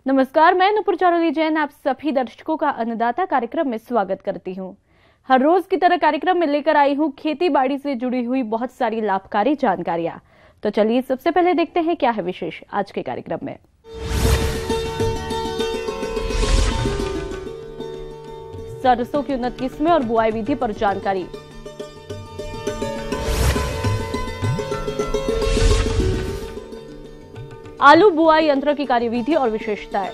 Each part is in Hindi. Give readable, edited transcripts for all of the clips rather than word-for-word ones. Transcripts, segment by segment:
नमस्कार, मैं नुपुर चारोली जैन आप सभी दर्शकों का अन्नदाता कार्यक्रम में स्वागत करती हूं। हर रोज की तरह कार्यक्रम में लेकर आई हूं खेती बाड़ी से जुड़ी हुई बहुत सारी लाभकारी जानकारियां। तो चलिए सबसे पहले देखते हैं क्या है विशेष आज के कार्यक्रम में। सरसों की उन्नत किस्में और बुआई विधि पर जानकारी। आलू बुआई यंत्र की कार्यविधि और विशेषताएं।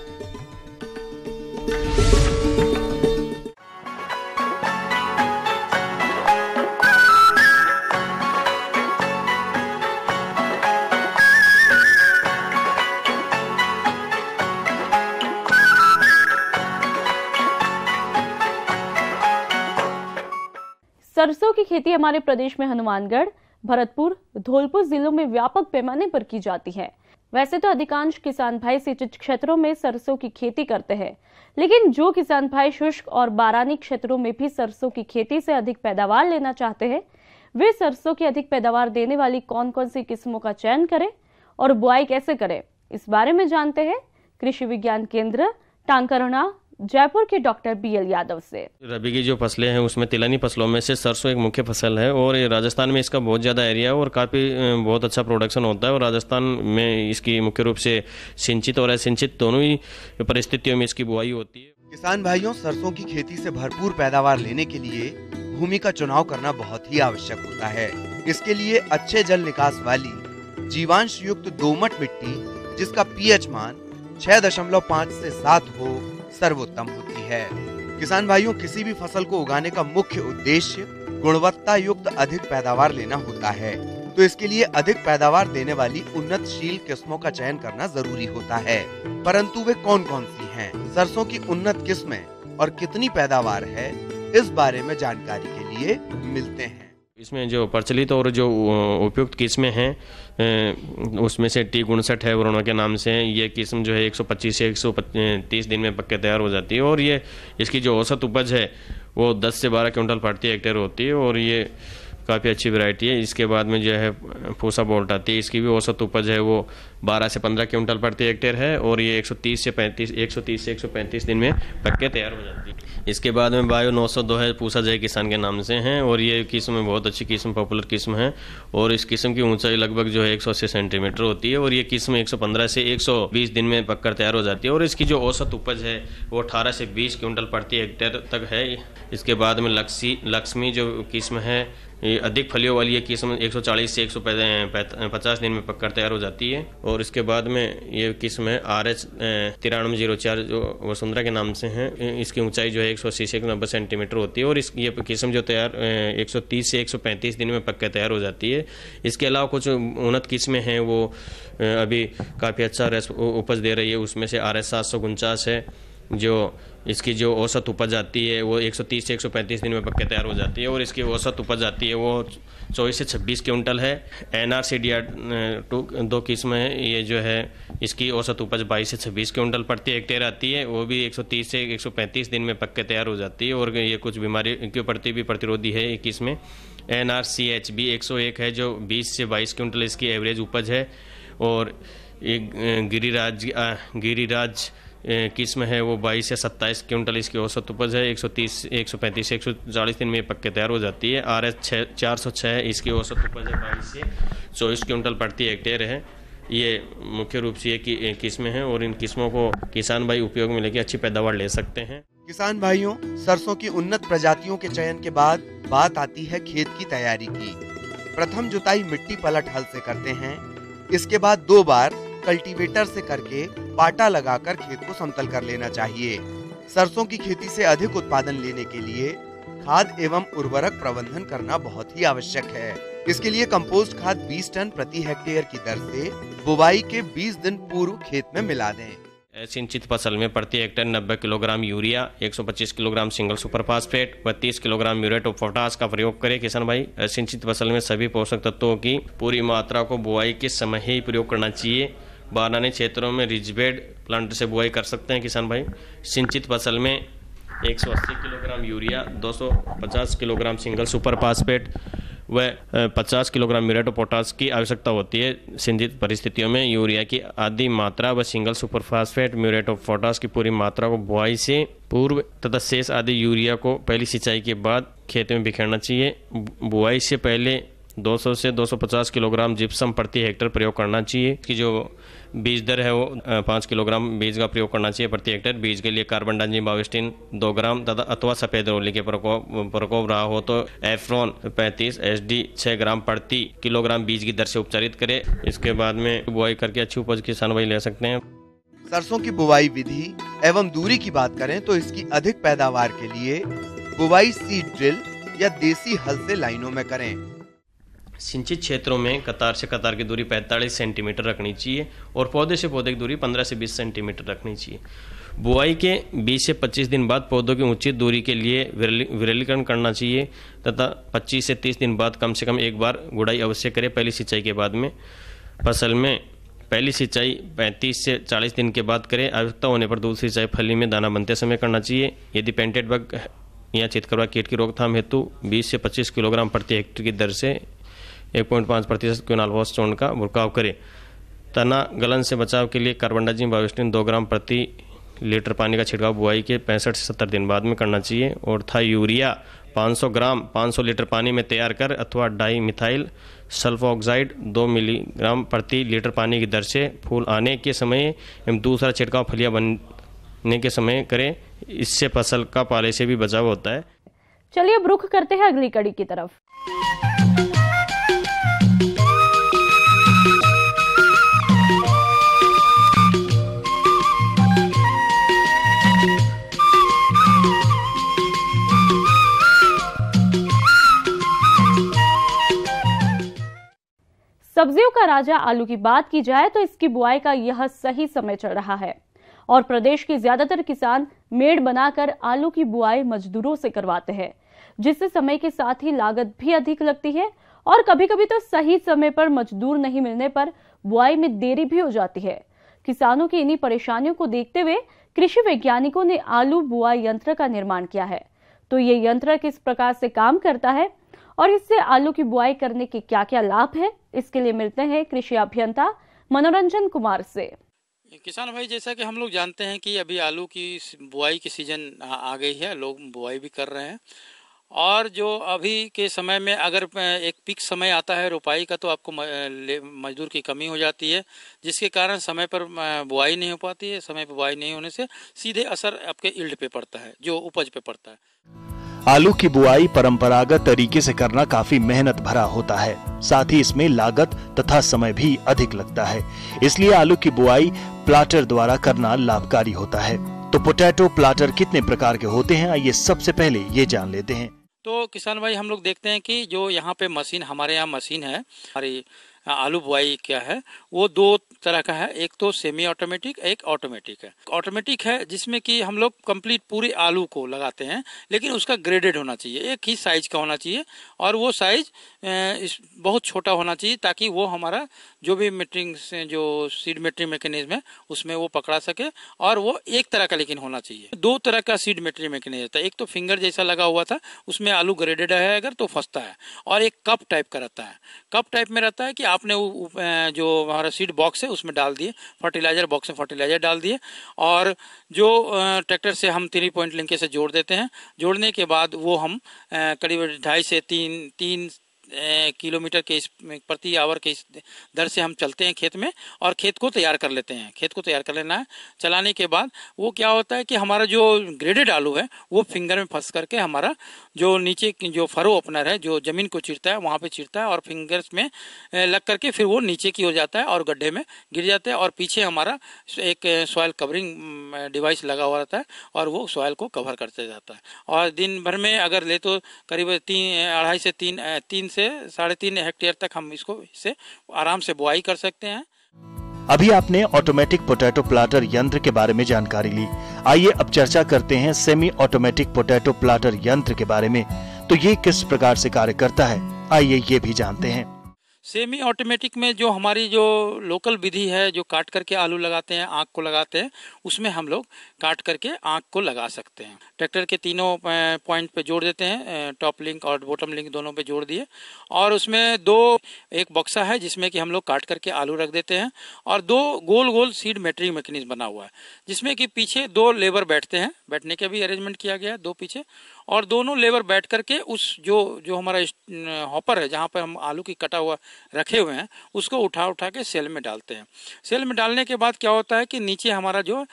सरसों की खेती हमारे प्रदेश में हनुमानगढ़, भरतपुर, धौलपुर जिलों में व्यापक पैमाने पर की जाती है। वैसे तो अधिकांश किसान भाई सिंचित क्षेत्रों में सरसों की खेती करते हैं, लेकिन जो किसान भाई शुष्क और बारानी क्षेत्रों में भी सरसों की खेती से अधिक पैदावार लेना चाहते हैं, वे सरसों की अधिक पैदावार देने वाली कौन कौन सी किस्मों का चयन करें और बुआई कैसे करें, इस बारे में जानते हैं कृषि विज्ञान केंद्र टांकरना जयपुर के डॉक्टर बीएल यादव से। रबी की जो फसलें हैं उसमें तिलहनी फसलों में से सरसों एक मुख्य फसल है और राजस्थान में इसका बहुत ज़्यादा एरिया है और काफ़ी बहुत अच्छा प्रोडक्शन होता है और राजस्थान में इसकी मुख्य रूप से सिंचित और असिंचित दोनों ही परिस्थितियों में इसकी बुआई होती है। किसान भाइयों, सरसों की खेती से भरपूर पैदावार लेने के लिए भूमि का चुनाव करना बहुत ही आवश्यक होता है। इसके लिए अच्छे जल निकास वाली जीवांश युक्त दोमट मिट्टी जिसका पीएच मान 6.5 से 7 हो सर्वोत्तम होती है। किसान भाइयों, किसी भी फसल को उगाने का मुख्य उद्देश्य गुणवत्ता युक्त अधिक पैदावार लेना होता है, तो इसके लिए अधिक पैदावार देने वाली उन्नतशील किस्मों का चयन करना जरूरी होता है। परंतु वे कौन कौन सी हैं? सरसों की उन्नत किस्में और कितनी पैदावार है, इस बारे में जानकारी के लिए मिलते हैं। इसमें जो प्रचलित और जो उपयुक्त किस्में हैं उसमें से T59 है वरुणा के नाम से। ये किस्म जो है 125 से 130 दिन में पक्के तैयार हो जाती है और ये इसकी जो औसत उपज है वो 10 से 12 क्विंटल प्रति हेक्टेयर होती है और ये काफ़ी अच्छी वैरायटी है। इसके बाद में जो है पूसा बोल्ट आती है, इसकी भी औसत उपज है वो 12 से 15 क्विंटल प्रति हेक्टेयर है और ये 130 से 135 दिन में पक्के तैयार हो जाती है। इसके बाद में बायो 902 है, पूसा जय किसान के नाम से हैं और ये किस्म बहुत अच्छी किस्म, पॉपुलर किस्म है और इस किस्म की ऊंचाई लगभग जो है 180 सेंटीमीटर होती है और ये किस्म 115 से 120 दिन में पककर तैयार हो जाती है और इसकी जो औसत उपज है वो 18 से 20 क्विंटल प्रति हेक्टेयर तक है। इसके बाद में लक्ष्मी जो किस्म है, ये अधिक फलियों वाली ये किस्म 140 से 150 दिन में पककर तैयार हो जाती है और इसके बाद में ये किस्म है RH 9304 जो वसुंधरा के नाम से है। इसकी ऊंचाई जो है 180 से 190 सेंटीमीटर होती है और ये किस्म जो तैयार 130 से 135 दिन में पककर तैयार हो जाती है। इसके अलावा कुछ उन्नत किस्में हैं वो अभी काफ़ी अच्छा उपज दे रही है। उसमें से RH 749 है जो इसकी जो औसत उपज आती है वो 130 से 135 दिन में पक्के तैयार हो जाती है और इसकी औसत उपज आती है वो 24 से 26 क्विंटल है। NR CDR 2 किस्म है, ये जो है इसकी औसत उपज 22 से 26 क्विंटल प्रति हेक्टेयर आती है, वो भी 130 से 135 दिन में पक्के तैयार हो जाती है और ये कुछ बीमारी के प्रति भी प्रतिरोधी है। एक इसमें NR CHB 101 है जो 20 से 22 क्विंटल इसकी एवरेज उपज है और एक गिरिराज किस्म है वो 22 से 27 क्विंटल इसकी औसत उपज है, 135 से 140 दिन में पक्के तैयार हो जाती है। RH 406 इसकी औसत उपज है 22 से 24 क्विंटल प्रति हेक्टेयर है। ये मुख्य रूप से ये किस्में हैं और इन किस्मों को किसान भाई उपयोग में लेके अच्छी पैदावार ले सकते हैं। किसान भाइयों, सरसों की उन्नत प्रजातियों के चयन के बाद बात आती है खेत की तैयारी की। प्रथम जुताई मिट्टी पलट हल से करते हैं, इसके बाद 2 बार कल्टीवेटर से करके पाटा लगाकर खेत को समतल कर लेना चाहिए। सरसों की खेती से अधिक उत्पादन लेने के लिए खाद एवं उर्वरक प्रबंधन करना बहुत ही आवश्यक है। इसके लिए कंपोस्ट खाद 20 टन प्रति हेक्टेयर की दर से बुवाई के 20 दिन पूर्व खेत में मिला दें। सिंचित फसल में प्रति hectare 90 kilogram urea, 125 kilogram single super phosphate व 30 किलोग्राम म्यूरेट ऑफ पोटाश का प्रयोग करें। किसान भाई, सिंचित फसल में सभी पोषक तत्वों की पूरी मात्रा को बुआई के समय ही प्रयोग करना चाहिए। बारानी क्षेत्रों में रिजबेड प्लांट से बुआई कर सकते हैं किसान भाई। सिंचित फसल में 180 kilogram urea, 250 kilogram single super phosphate वह 50 किलोग्राम म्यूरेट ऑफ पोटाश की आवश्यकता होती है। सिंचित परिस्थितियों में यूरिया की आधी मात्रा व single super phosphate muriate of potash की पूरी मात्रा को बुआई से पूर्व तथा शेष आधी यूरिया को पहली सिंचाई के बाद खेत में बिखेरना चाहिए। बुआई से पहले 200 से 250 किलोग्राम जिप्सम प्रति हेक्टेयर प्रयोग करना चाहिए। इसकी जो बीज दर है वो 5 किलोग्राम बीज का प्रयोग करना चाहिए प्रति हेक्टेयर। बीज के लिए कार्बन डाइजीन बाविस्टिन 2 ग्राम तथा अथवा सफेद रोली के प्रकोप रहा हो तो एफ्रॉन 35 SD 6 ग्राम प्रति किलोग्राम बीज की दर से उपचारित करें। इसके बाद में बुआई करके अच्छी उपज किसान भाई ले सकते हैं। सरसों की बुवाई विधि एवं दूरी की बात करें तो इसकी अधिक पैदावार के लिए बुवाई सीड ड्रिल या देसी हल से लाइनों में करें। सिंचित क्षेत्रों में कतार से कतार की दूरी 45 सेंटीमीटर रखनी चाहिए और पौधे से पौधे की दूरी 15 से 20 सेंटीमीटर रखनी चाहिए। बुआई के 20 से 25 दिन बाद पौधों की उचित दूरी के लिए विरलीकरण करना चाहिए तथा 25 से 30 दिन बाद कम से कम एक बार गुड़ाई अवश्य करें पहली सिंचाई के बाद में। फसल में पहली सिंचाई 35 से 40 दिन के बाद करें। आवश्यकता होने पर दूसरी सिंचाई फली में दाना बनते समय करना चाहिए। यदि पेंटेड बग या चितकबरा कीट की रोकथाम हेतु 20 से 25 किलोग्राम प्रति हेक्टेयर की दर से 1.5% क्विनालफॉस चूर्ण का बुरकाव करें। तना गलन से बचाव के लिए कार्बन डाइजीन बाविस्टिन 2 ग्राम प्रति लीटर पानी का छिड़काव बुआई के 65 से 70 दिन बाद में करना चाहिए। और था यूरिया 500 ग्राम 500 लीटर पानी में तैयार कर अथवा डाई मिथाइल सल्फोक्साइड 2 मिलीग्राम प्रति लीटर पानी की दर से फूल आने के समय एवं दूसरा छिड़काव फलियां बनने के समय करें। इससे फसल का पाले से भी बचाव होता है। चलिए अब रुख करते हैं अगली कड़ी की तरफ। सब्जियों का राजा आलू की बात की जाए तो इसकी बुआई का यह सही समय चल रहा है और प्रदेश के ज्यादातर किसान मेड़ बनाकर आलू की बुआई मजदूरों से करवाते हैं, जिससे समय के साथ ही लागत भी अधिक लगती है और कभी कभी तो सही समय पर मजदूर नहीं मिलने पर बुआई में देरी भी हो जाती है। किसानों की इन्हीं परेशानियों को देखते हुए कृषि वैज्ञानिकों ने आलू बुआई यंत्र का निर्माण किया है। तो ये यंत्र किस प्रकार से काम करता है और इससे आलू की बुआई करने के क्या क्या लाभ है, इसके लिए मिलते हैं कृषि अभियंता मनोरंजन कुमार से। किसान भाई, जैसा कि हम लोग जानते हैं कि अभी आलू की बुआई की सीजन आ गई है, लोग बुआई भी कर रहे हैं और जो अभी के समय में अगर एक पीक समय आता है रुपाई का तो आपको मजदूर की कमी हो जाती है, जिसके कारण समय पर बुआई नहीं हो पाती है। समय पर बुआई नहीं होने से सीधे असर आपके यील्ड पे पड़ता है, जो उपज पे पड़ता है। आलू की बुआई परंपरागत तरीके से करना काफी मेहनत भरा होता है, साथ ही इसमें लागत तथा समय भी अधिक लगता है। इसलिए आलू की बुआई प्लाटर द्वारा करना लाभकारी होता है। तो पोटैटो प्लाटर कितने प्रकार के होते हैं, आइए सबसे पहले ये जान लेते हैं। तो किसान भाई, हम लोग देखते हैं कि जो यहाँ पे मशीन, हमारे यहाँ मशीन है, हमारी आलू बुआई क्या है वो 2 तरह का है। एक तो सेमी ऑटोमेटिक, एक ऑटोमेटिक है। ऑटोमेटिक है जिसमें कि हम लोग कंप्लीट पूरे आलू को लगाते हैं, लेकिन उसका ग्रेडेड होना चाहिए, एक ही साइज का होना चाहिए और वो साइज बहुत छोटा होना चाहिए ताकि वो हमारा जो भी मीटरिंग से जो सीड मीटरिंग मैकेनिज्म है उसमें वो पकड़ा सके। और वो एक तरह का लेकिन होना चाहिए। 2 तरह का सीड मीटरिंग मैकेनिज्म रहता है। एक तो फिंगर जैसा लगा हुआ था, उसमें आलू ग्रेडेड है अगर तो फंसता है, और एक कप टाइप का रहता है। कप टाइप में रहता है कि आपने जो हमारा सीड बॉक्स है उसमें डाल दिए, फर्टिलाइजर बॉक्स में फर्टिलाइजर डाल दिए और जो ट्रैक्टर से हम 3 पॉइंट लिंके से जोड़ देते हैं। जोड़ने के बाद वो हम करीब 2.5 से 3 किलोमीटर के प्रति आवर के दर से हम चलते हैं खेत में और खेत को तैयार कर लेते हैं। खेत को तैयार कर लेना है। चलाने के बाद वो क्या होता है कि हमारा जो ग्रेडेड आलू है वो फिंगर में फंस करके हमारा जो नीचे जो फरो ओपनर है जो जमीन को चीरता है वहाँ पे चीरता है और फिंगर्स में लग करके फिर वो नीचे की हो जाता है और गड्ढे में गिर जाता है। और पीछे हमारा एक सॉइल कवरिंग डिवाइस लगा हुआ रहता है और वो सॉइल को कवर करते जाता है। और दिन भर में अगर ले तो करीब 2.5 से 3 से 3.5 हेक्टेयर तक हम इससे आराम से बुआई कर सकते हैं। अभी आपने ऑटोमेटिक पोटैटो प्लाटर यंत्र के बारे में जानकारी ली। आइए अब चर्चा करते हैं सेमी ऑटोमेटिक पोटैटो प्लाटर यंत्र के बारे में। तो ये किस प्रकार से कार्य करता है, आइए ये भी जानते हैं। सेमी ऑटोमेटिक में जो हमारी जो लोकल विधि है, जो काट करके आलू लगाते हैं, आँख को लगाते हैं, उसमें हम लोग काट करके आँख को लगा सकते हैं। ट्रैक्टर के तीनों पॉइंट पे जोड़ देते हैं, टॉप लिंक और बॉटम लिंक दोनों पे जोड़ दिए, और उसमें एक बक्सा है जिसमें कि हम लोग काट करके आलू रख देते हैं, और 2 गोल गोल सीड मैटरिंग मैकेनिज्म बना हुआ है जिसमें कि पीछे 2 लेबर बैठते हैं, बैठने का भी अरेंजमेंट किया गया है 2 पीछे, और दोनों लेबर बैठ करके उस जो हमारा हॉपर है जहाँ पर हम आलू की कटा हुआ रखे हुए हैं उसको उठा के सेल में डालते हैं। सेल में डालने के बाद क्या होता है कि नीचे हमारा जो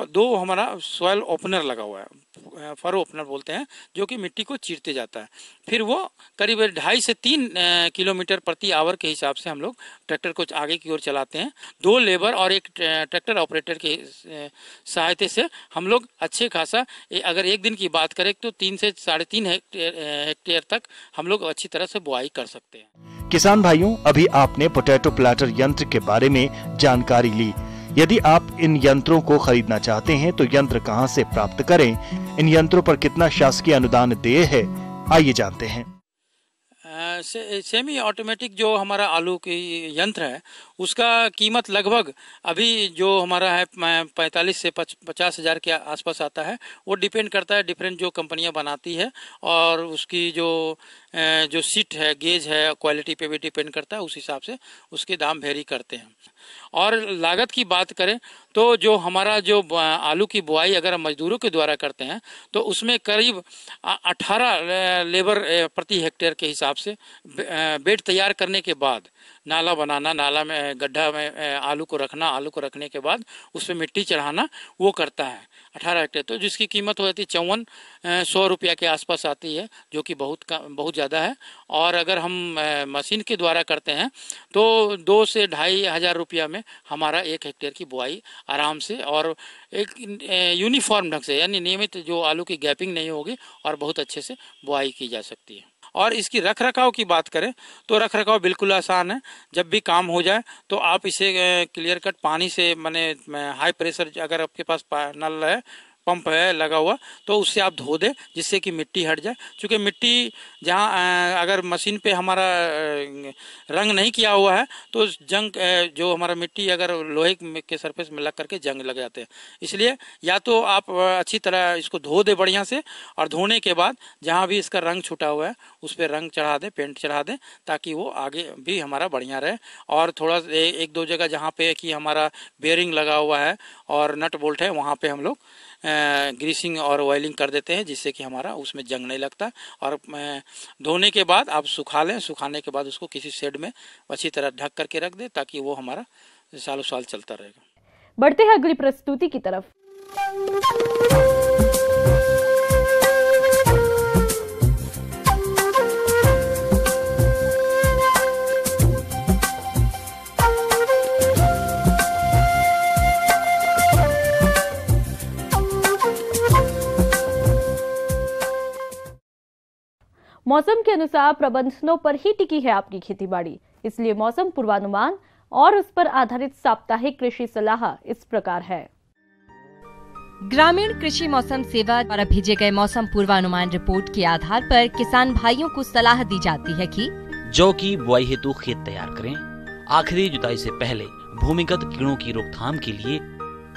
2 हमारा सॉइल ओपनर लगा हुआ है, फरो ओपनर बोलते हैं, जो कि मिट्टी को चीरते जाता है। फिर वो करीब 2.5 से 3 किलोमीटर प्रति आवर के हिसाब से हम लोग ट्रैक्टर को आगे की ओर चलाते हैं। 2 लेबर और एक ट्रैक्टर ऑपरेटर की सहायता से हम लोग अच्छे खासा, अगर एक दिन की बात करें तो 3 से 3.5 हेक्टेयर तक हम लोग अच्छी तरह से बुआई कर सकते हैं। किसान भाइयों, अभी आपने पोटैटो प्लाटर यंत्र के बारे में जानकारी ली। यदि आप इन यंत्रों को खरीदना चाहते हैं तो यंत्र कहां से प्राप्त करें? इन यंत्रों पर कितना शासकीय अनुदान देय है, आइए जानते हैं। सेमी ऑटोमेटिक जो हमारा आलू की यंत्र है उसका कीमत लगभग अभी जो हमारा है 45 से 50 हज़ार के आसपास आता है। वो डिपेंड करता है, डिफरेंट जो कंपनियां बनाती है और उसकी जो सीट है, गेज है, क्वालिटी पे भी डिपेंड करता है, उस हिसाब से उसके दाम वेरी करते हैं। और लागत की बात करें तो जो हमारा जो आलू की बुआई अगर हम मजदूरों के द्वारा करते हैं तो उसमें करीब 18 लेबर प्रति हेक्टेयर के हिसाब से बेड तैयार करने के बाद नाला बनाना, नाला में गड्ढा में आलू को रखना, आलू को रखने के बाद उस पर मिट्टी चढ़ाना, वो करता है 18 हेक्टेयर, तो जिसकी कीमत हो जाती है 5400 रुपया के आसपास आती है, जो कि बहुत ज़्यादा है। और अगर हम मशीन के द्वारा करते हैं तो 2 से 2,500 रुपया में हमारा 1 हेक्टेयर की बुआई आराम से और एक यूनिफॉर्म ढंग से, यानी नियमित जो आलू की गैपिंग नहीं होगी, और बहुत अच्छे से बुआई की जा सकती है। और इसकी रख रखाव की बात करें तो रख रखाव बिल्कुल आसान है। जब भी काम हो जाए तो आप इसे क्लियर कट पानी से, माने हाई प्रेशर, अगर आपके पास नल है, पंप है लगा हुआ, तो उससे आप धो दें जिससे कि मिट्टी हट जाए। क्योंकि मिट्टी जहाँ अगर मशीन पे हमारा रंग नहीं किया हुआ है तो जंग, जो हमारा मिट्टी अगर लोहे के सरफेस में लग करके जंग लग जाते हैं। इसलिए या तो आप अच्छी तरह इसको धो दे बढ़िया से, और धोने के बाद जहाँ भी इसका रंग छूटा हुआ है उस पर रंग चढ़ा दें, पेंट चढ़ा दें, ताकि वो आगे भी हमारा बढ़िया रहे। और थोड़ा 1-2 जगह जहाँ पे कि हमारा बेयरिंग लगा हुआ है और नट बोल्ट है, वहाँ पे हम लोग ग्रीसिंग और ऑयलिंग कर देते हैं, जिससे कि हमारा उसमें जंग नहीं लगता। और धोने के बाद आप सुखा लें, सुखाने के बाद उसको किसी शेड में अच्छी तरह ढक करके रख दें, ताकि वो हमारा सालों साल चलता रहेगा। बढ़ते हैं अगली प्रस्तुति की तरफ। मौसम के अनुसार प्रबंधनों पर ही टिकी है आपकी खेतीबाड़ी, इसलिए मौसम पूर्वानुमान और उस पर आधारित साप्ताहिक कृषि सलाह इस प्रकार है। ग्रामीण कृषि मौसम सेवा द्वारा भेजे गए मौसम पूर्वानुमान रिपोर्ट के आधार पर किसान भाइयों को सलाह दी जाती है कि जौ की बुआई हेतु खेत तैयार करें। आखिरी जुताई से पहले भूमिगत कीड़ों की रोकथाम के लिए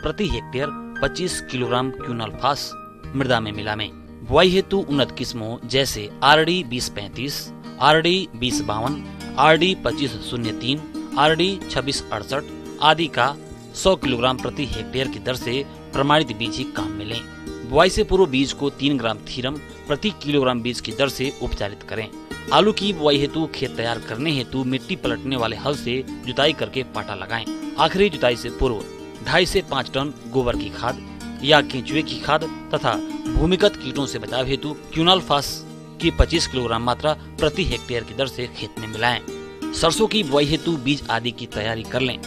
प्रति हेक्टेयर 25 किलोग्राम क्यूनॉल्फास मृदा में मिलाएं। बुआई हेतु उन्नत किस्मों जैसे RD 2035, RD 2052, RD 2503, RD 2668 आदि का 100 किलोग्राम प्रति हेक्टेयर की दर से प्रमाणित बीज ही काम में लें। बुआई से पूर्व बीज को 3 ग्राम थीरम प्रति किलोग्राम बीज की दर से उपचारित करें। आलू की बुआई हेतु खेत तैयार करने हेतु मिट्टी पलटने वाले हल से जुताई करके पाटा लगाएं। आखिरी जुताई से पूर्व 2.5 से 5 टन गोबर की खाद या केंचुए की खाद तथा भूमिगत कीटों से बचाव हेतु क्यूनॉल्फास की 25 किलोग्राम मात्रा प्रति हेक्टेयर की दर से खेत में मिलाएं। सरसों की बुआई हेतु बीज आदि की तैयारी कर लें।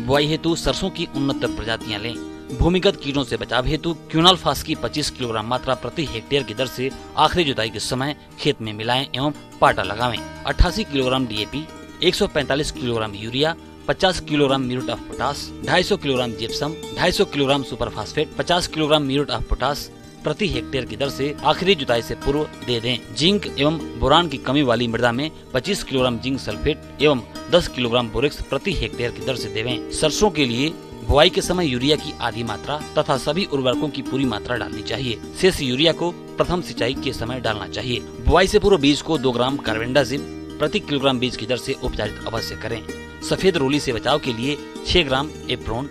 बुआई हेतु सरसों की उन्नत प्रजातियां लें। भूमिगत कीटों से बचाव हेतु क्यूनॉल्फास की 25 किलोग्राम मात्रा प्रति हेक्टेयर की दर से आखिरी जुताई के समय खेत में मिलाएं एवं पाटा लगावें। 88 kilogram DAP, 145 kilogram urea, 50 kilogram muriate of potash, 250 kilogram gypsum, 250 kilogram super phosphate, 50 kilogram muriate of potash, प्रति हेक्टेयर की दर से आखिरी जुताई से पूर्व दे दें। जिंक एवं बोरान की कमी वाली मृदा में 25 किलोग्राम जिंक सल्फेट एवं 10 किलोग्राम बोरेक्स प्रति हेक्टेयर की दर से देवें। सरसों के लिए बुआई के समय यूरिया की आधी मात्रा तथा सभी उर्वरकों की पूरी मात्रा डालनी चाहिए। शेष यूरिया को प्रथम सिंचाई के समय डालना चाहिए। बुआई से पूर्व बीज को 2 ग्राम कार्बेंडाजिम प्रति किलोग्राम बीज की दर से उपचारित अवश्य करें। सफेद रोली से बचाव के लिए 6 ग्राम एप्रोन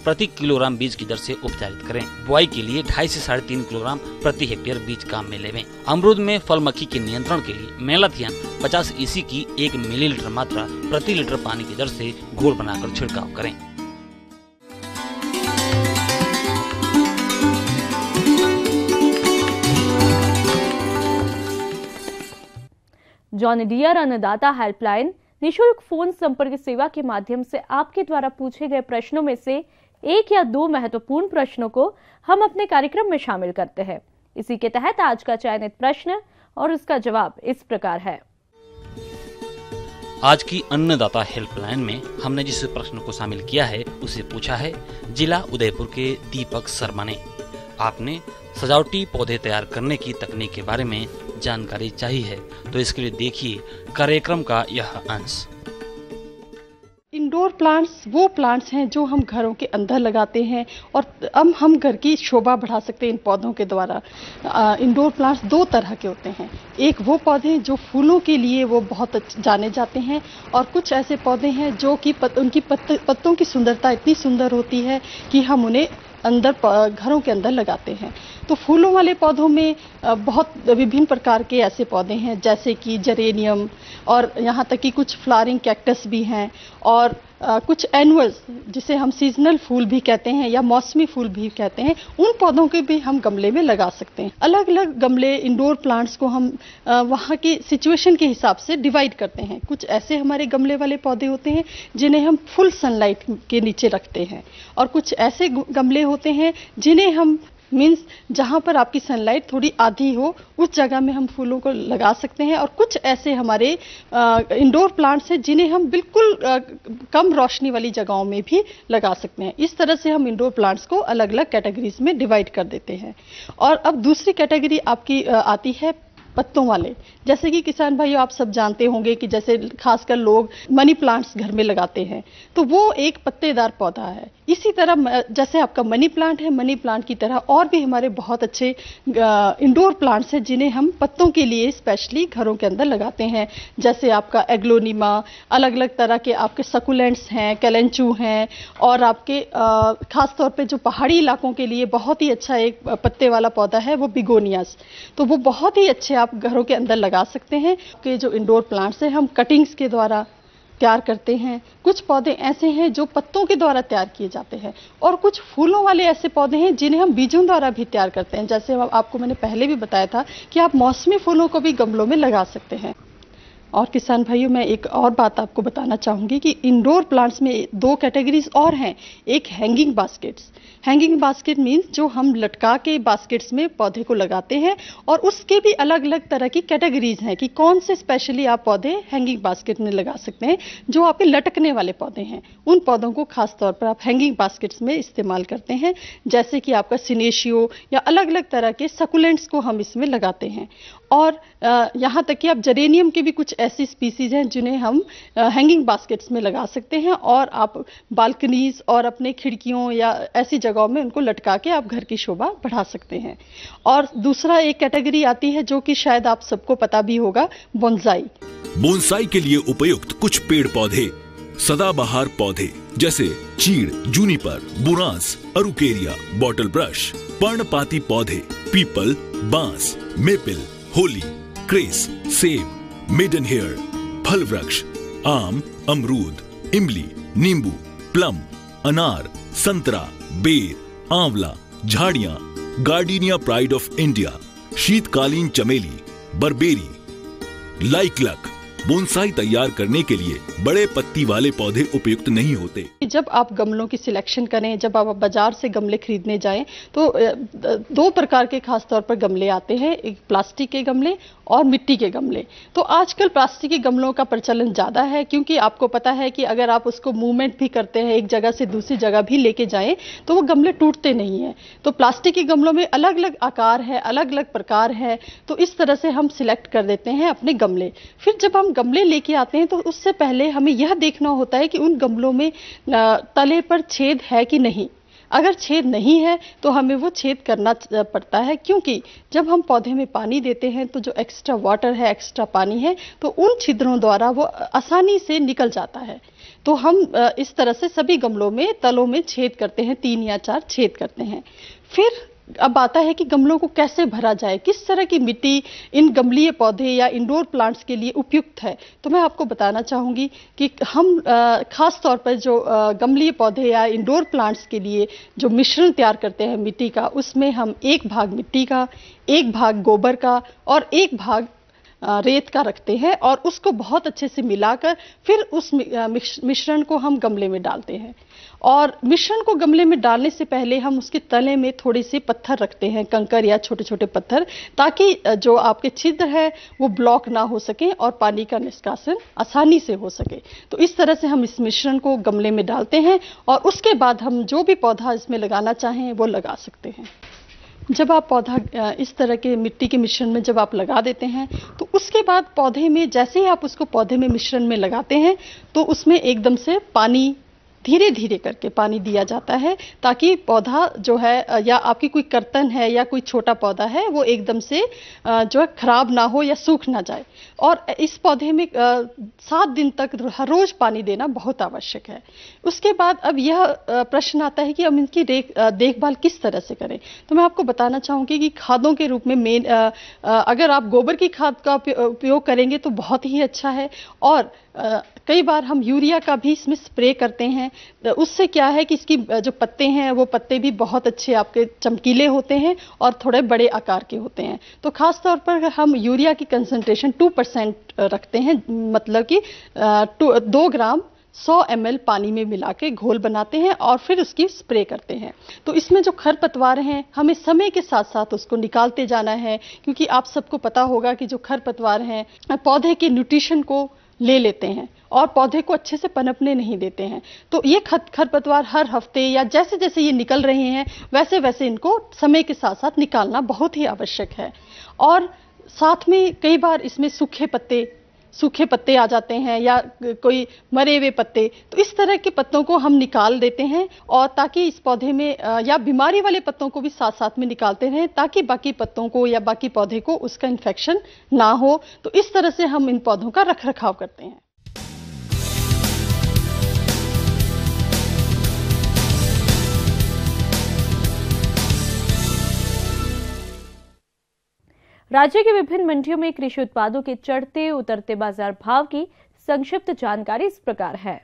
प्रति किलोग्राम बीज की दर से उपचारित करें। बुआई के लिए 2.5 से 3.5 किलोग्राम प्रति हेक्टेयर बीज काम में लेवें। अमरूद में फल मक्खी के नियंत्रण के लिए मेलाथियन 50 EC की 1 मिलीलीटर मात्रा प्रति लीटर पानी की दर से घोल बनाकर छिड़काव करें। जॉन डियर अन्नदाता हेल्पलाइन निशुल्क फोन संपर्क सेवा के माध्यम से आपके द्वारा पूछे गए प्रश्नों में से 1 या 2 महत्वपूर्ण प्रश्नों को हम अपने कार्यक्रम में शामिल करते हैं। इसी के तहत आज का चयनित प्रश्न और उसका जवाब इस प्रकार है। आज की अन्नदाता हेल्पलाइन में हमने जिस प्रश्न को शामिल किया है उसे पूछा है जिला उदयपुर के दीपक शर्मा ने। आपने सजावटी पौधे तैयार करने की तकनीक के बारे में जानकारी चाहिए है, तो इसके लिए देखिए कार्यक्रम का यह अंश। इंडोर प्लांट्स वो प्लांट्स हैं जो हम घरों के अंदर लगाते हैं और अब हम घर की शोभा बढ़ा सकते हैं इन पौधों के द्वारा। इंडोर प्लांट्स 2 तरह के होते हैं। एक वो पौधे जो फूलों के लिए वो बहुत जाने जाते हैं और कुछ ऐसे पौधे हैं जो कि उनकी पत्तों की सुंदरता इतनी सुंदर होती है कि हम उन्हें अंदर घरों के अंदर लगाते हैं। तो फूलों वाले पौधों में बहुत विभिन्न प्रकार के ऐसे पौधे हैं जैसे कि जेरेनियम और यहाँ तक कि कुछ फ्लावरिंग कैक्टस भी हैं और कुछ एनुअल्स जिसे हम सीजनल फूल भी कहते हैं या मौसमी फूल भी कहते हैं, उन पौधों के भी हम गमले में लगा सकते हैं। अलग अलग गमले इंडोर प्लांट्स को हम वहाँ की सिचुएशन के हिसाब से डिवाइड करते हैं। कुछ ऐसे हमारे गमले वाले पौधे होते हैं जिन्हें हम फुल सनलाइट के नीचे रखते हैं और कुछ ऐसे गमले होते हैं जिन्हें हम मीन्स जहाँ पर आपकी सनलाइट थोड़ी आधी हो उस जगह में हम फूलों को लगा सकते हैं। और कुछ ऐसे हमारे इंडोर प्लांट्स हैं जिन्हें हम बिल्कुल कम रोशनी वाली जगहों में भी लगा सकते हैं। इस तरह से हम इंडोर प्लांट्स को अलग अलग कैटेगरीज में डिवाइड कर देते हैं। और अब दूसरी कैटेगरी आपकी आती है पत्तों वाले। जैसे कि किसान भाइयों आप सब जानते होंगे कि जैसे खासकर लोग मनी प्लांट्स घर में लगाते हैं, तो वो एक पत्तेदार पौधा है। इसी तरह जैसे आपका मनी प्लांट है, मनी प्लांट की तरह और भी हमारे बहुत अच्छे इंडोर प्लांट्स हैं जिन्हें हम पत्तों के लिए स्पेशली घरों के अंदर लगाते हैं। जैसे आपका एग्लोनिमा, अलग अलग तरह के आपके सकुलेंट्स हैं, कैलेंचू हैं और आपके खासतौर पे जो पहाड़ी इलाकों के लिए बहुत ही अच्छा एक पत्ते वाला पौधा है वो बिगोनियास। तो वो बहुत ही अच्छे आप घरों के अंदर लगा सकते हैं। कि जो इंडोर प्लांट्स हैं हम कटिंग्स के द्वारा तैयार करते हैं। कुछ पौधे ऐसे हैं जो पत्तों के द्वारा तैयार किए जाते हैं और कुछ फूलों वाले ऐसे पौधे हैं जिन्हें हम बीजों द्वारा भी तैयार करते हैं। जैसे आपको मैंने पहले भी बताया था कि आप मौसमी फूलों को भी गमलों में लगा सकते हैं। और किसान भाइयों मैं एक और बात आपको बताना चाहूँगी कि इंडोर प्लांट्स में 2 कैटेगरीज और हैं। एक hanging baskets. Hanging basket means जो हम लटका के बास्केट्स में पौधे को लगाते हैं और उसके भी अलग अलग तरह की कैटेगरीज हैं कि कौन से स्पेशली आप पौधे हैंगिंग बास्केट में लगा सकते हैं। जो आपके लटकने वाले पौधे हैं उन पौधों को खास तौर पर आप हैंगिंग बास्केट्स में इस्तेमाल करते हैं। जैसे कि आपका सिनेशियो या अलग अलग तरह के सकुलेंट्स को हम इसमें लगाते हैं। और यहाँ तक कि आप जेरेनियम के भी कुछ ऐसी स्पीसीज हैं जिन्हें हम हैंगिंग बास्केट्स में लगा सकते हैं और आप बालकनीज और अपने खिड़कियों या ऐसी जगहों में उनको लटका के आप घर की शोभा बढ़ा सकते हैं। और दूसरा एक कैटेगरी आती है जो कि शायद आप सबको पता भी होगा, बोनसाई। बोनसाई के लिए उपयुक्त कुछ पेड़ पौधे सदाबहार पौधे जैसे चीड़, जूनिपर, बुरांस, अरुकेरिया, बॉटल ब्रश, पर्णपाती पौधे पीपल, बांस, मेपल, होली, क्रेस, सेब, मेडन हेयर, फल वृक्ष, आम, अमरूद, इमली, नींबू, प्लम, अनार, संतरा, बेर, आंवला, झाड़ियां, गार्डिनिया प्राइड ऑफ इंडिया, शीतकालीन चमेली, बरबेरी, लाइकलक। बोनसाई तैयार करने के लिए बड़े पत्ती वाले पौधे उपयुक्त नहीं होते। जब आप गमलों की सिलेक्शन करें, जब आप बाजार से गमले खरीदने जाएं तो 2 प्रकार के खास तौर पर गमले आते हैं। एक प्लास्टिक के गमले और मिट्टी के गमले। तो आजकल प्लास्टिक के गमलों का प्रचलन ज़्यादा है, क्योंकि आपको पता है कि अगर आप उसको मूवमेंट भी करते हैं, एक जगह से दूसरी जगह भी लेके जाएं, तो वो गमले टूटते नहीं हैं। तो प्लास्टिक के गमलों में अलग अलग आकार है, अलग अलग प्रकार है, तो इस तरह से हम सिलेक्ट कर देते हैं अपने गमले। फिर जब हम गमले लेके आते हैं तो उससे पहले हमें यह देखना होता है कि उन गमलों में तले पर छेद है कि नहीं। अगर छेद नहीं है तो हमें वो छेद करना पड़ता है, क्योंकि जब हम पौधे में पानी देते हैं तो जो एक्स्ट्रा वाटर है, एक्स्ट्रा पानी है, तो उन छिद्रों द्वारा वो आसानी से निकल जाता है। तो हम इस तरह से सभी गमलों में तलों में छेद करते हैं, 3 या 4 छेद करते हैं। फिर अब आता है कि गमलों को कैसे भरा जाए, किस तरह की मिट्टी इन गमलीय पौधे या इंडोर प्लांट्स के लिए उपयुक्त है। तो मैं आपको बताना चाहूँगी कि हम खास तौर पर जो गमलीय पौधे या इंडोर प्लांट्स के लिए जो मिश्रण तैयार करते हैं मिट्टी का, उसमें हम 1 भाग मिट्टी का, 1 भाग गोबर का और 1 भाग रेत का रखते हैं, और उसको बहुत अच्छे से मिलाकर फिर उस मिश्रण को हम गमले में डालते हैं। और मिश्रण को गमले में डालने से पहले हम उसके तले में थोड़े से पत्थर रखते हैं, कंकर या छोटे छोटे पत्थर, ताकि जो आपके छिद्र है वो ब्लॉक ना हो सके और पानी का निष्कासन आसानी से हो सके। तो इस तरह से हम इस मिश्रण को गमले में डालते हैं, और उसके बाद हम जो भी पौधा इसमें लगाना चाहें वो लगा सकते हैं। जब आप पौधा इस तरह के मिट्टी के मिश्रण में जब आप लगा देते हैं, तो उसके बाद पौधे में जैसे ही आप उसको पौधे में मिश्रण में लगाते हैं, तो उसमें एकदम से पानी धीरे धीरे करके पानी दिया जाता है, ताकि पौधा जो है या आपकी कोई कर्तन है या कोई छोटा पौधा है वो एकदम से जो है खराब ना हो या सूख ना जाए। और इस पौधे में 7 दिन तक हर रोज पानी देना बहुत आवश्यक है। उसके बाद अब यह प्रश्न आता है कि हम इनकी देखभाल किस तरह से करें। तो मैं आपको बताना चाहूँगी कि खादों के रूप में अगर आप गोबर की खाद का उपयोग करेंगे तो बहुत ही अच्छा है, और कई बार हम यूरिया का भी इसमें स्प्रे करते हैं। उससे क्या है कि इसकी जो पत्ते हैं वो पत्ते भी बहुत अच्छे आपके चमकीले होते हैं और थोड़े बड़े आकार के होते हैं। तो खास तौर पर हम यूरिया की कंसंट्रेशन 2% रखते हैं, मतलब कि 2 ग्राम 100 ml पानी में मिला के घोल बनाते हैं और फिर उसकी स्प्रे करते हैं। तो इसमें जो खरपतवार हैं हमें समय के साथ साथ उसको निकालते जाना है, क्योंकि आप सबको पता होगा कि जो खरपतवार हैं पौधे के न्यूट्रिशन को ले लेते हैं और पौधे को अच्छे से पनपने नहीं देते हैं। तो ये खरपतवार हर हफ्ते या जैसे जैसे ये निकल रहे हैं वैसे वैसे इनको समय के साथ साथ निकालना बहुत ही आवश्यक है। और साथ में कई बार इसमें सूखे पत्ते आ जाते हैं या कोई मरे हुए पत्ते, तो इस तरह के पत्तों को हम निकाल देते हैं, और ताकि इस पौधे में या बीमारी वाले पत्तों को भी साथ साथ में निकालते रहें, ताकि बाकी पत्तों को या बाकी पौधे को उसका इन्फेक्शन ना हो। तो इस तरह से हम इन पौधों का रखरखाव करते हैं। राज्य की विभिन्न मंडियों में कृषि उत्पादों के चढ़ते उतरते बाजार भाव की संक्षिप्त जानकारी इस प्रकार है।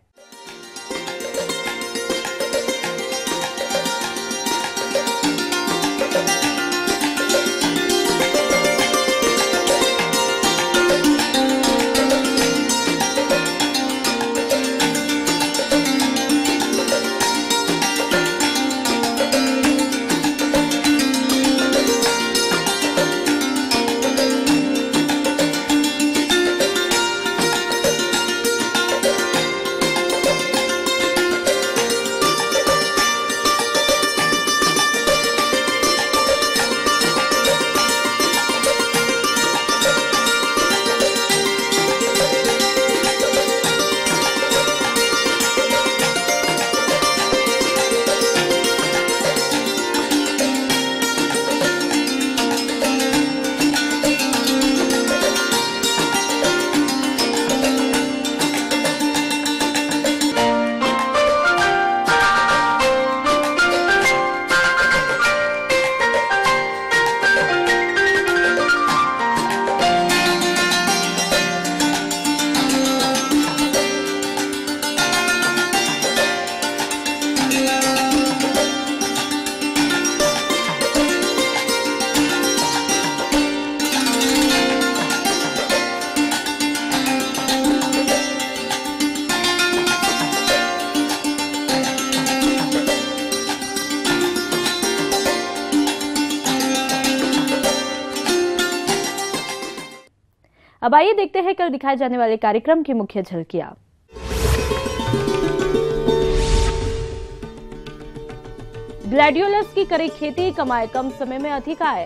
अब आइए देखते हैं कल दिखाए जाने वाले कार्यक्रम की मुख्य झलकियां। ग्लैडियोलस की करे खेती, कमाए कम समय में अधिक आय।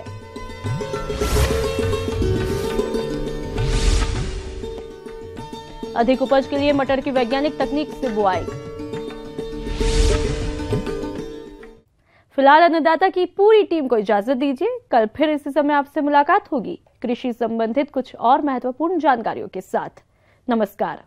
अधिक उपज के लिए मटर की वैज्ञानिक तकनीक से बुआई। फिलहाल अन्नदाता की पूरी टीम को इजाजत दीजिए। कल फिर इसी समय आपसे मुलाकात होगी कृषि संबंधित कुछ और महत्वपूर्ण जानकारियों के साथ। नमस्कार।